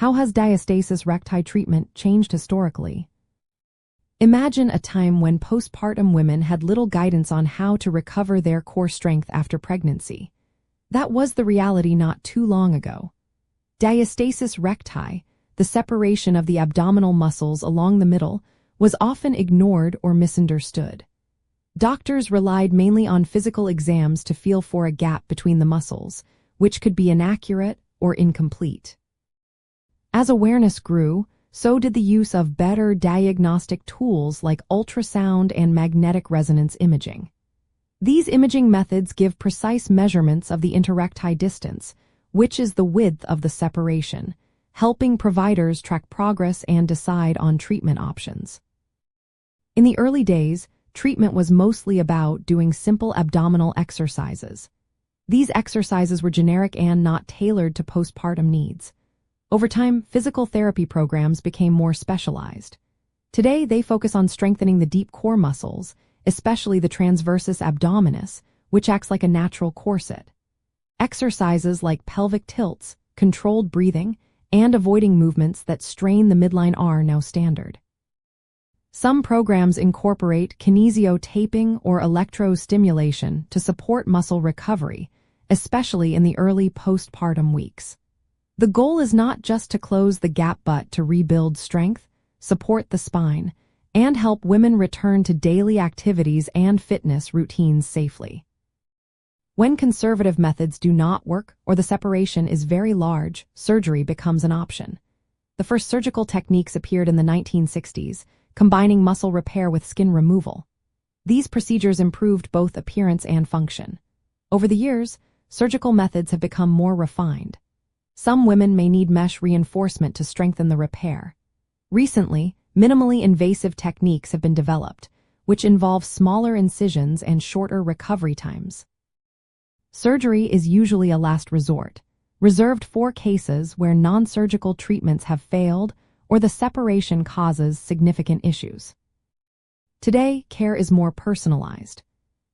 How has diastasis recti treatment changed historically? Imagine a time when postpartum women had little guidance on how to recover their core strength after pregnancy. That was the reality not too long ago. Diastasis recti, the separation of the abdominal muscles along the middle, was often ignored or misunderstood. Doctors relied mainly on physical exams to feel for a gap between the muscles, which could be inaccurate or incomplete. As awareness grew, so did the use of better diagnostic tools like ultrasound and magnetic resonance imaging. These imaging methods give precise measurements of the interrecti distance, which is the width of the separation, helping providers track progress and decide on treatment options. In the early days, treatment was mostly about doing simple abdominal exercises. These exercises were generic and not tailored to postpartum needs. Over time, physical therapy programs became more specialized. Today, they focus on strengthening the deep core muscles, especially the transversus abdominis, which acts like a natural corset. Exercises like pelvic tilts, controlled breathing, and avoiding movements that strain the midline are now standard. Some programs incorporate kinesiotaping or electrostimulation to support muscle recovery, especially in the early postpartum weeks. The goal is not just to close the gap but to rebuild strength, support the spine, and help women return to daily activities and fitness routines safely. When conservative methods do not work or the separation is very large, surgery becomes an option. The first surgical techniques appeared in the 1960s, combining muscle repair with skin removal. These procedures improved both appearance and function. Over the years, surgical methods have become more refined. Some women may need mesh reinforcement to strengthen the repair. Recently, minimally invasive techniques have been developed, which involve smaller incisions and shorter recovery times. Surgery is usually a last resort, reserved for cases where non-surgical treatments have failed or the separation causes significant issues. Today, care is more personalized.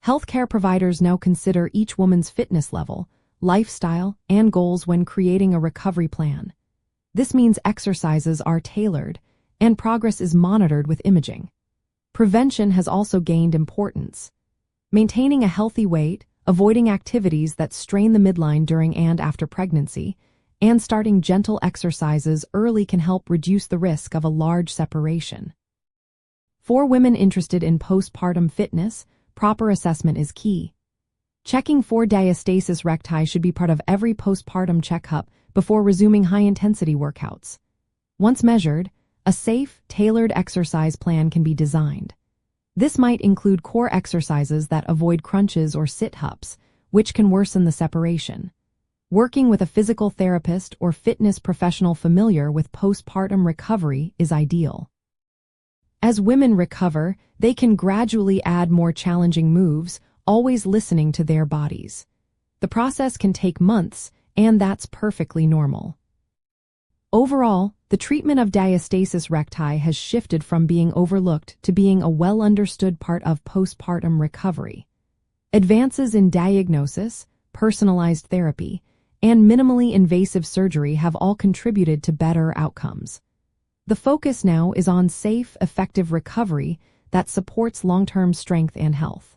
Healthcare providers now consider each woman's fitness level, lifestyle, and goals when creating a recovery plan. This means exercises are tailored and progress is monitored with imaging. Prevention has also gained importance. Maintaining a healthy weight, avoiding activities that strain the midline during and after pregnancy, and starting gentle exercises early can help reduce the risk of a large separation. For women interested in postpartum fitness, proper assessment is key. Checking for diastasis recti should be part of every postpartum checkup before resuming high-intensity workouts. Once measured, a safe, tailored exercise plan can be designed. This might include core exercises that avoid crunches or sit-ups, which can worsen the separation. Working with a physical therapist or fitness professional familiar with postpartum recovery is ideal. As women recover, they can gradually add more challenging moves, always listening to their bodies. The process can take months, and that's perfectly normal. Overall, the treatment of diastasis recti has shifted from being overlooked to being a well-understood part of postpartum recovery. Advances in diagnosis, personalized therapy, and minimally invasive surgery have all contributed to better outcomes. The focus now is on safe, effective recovery that supports long-term strength and health.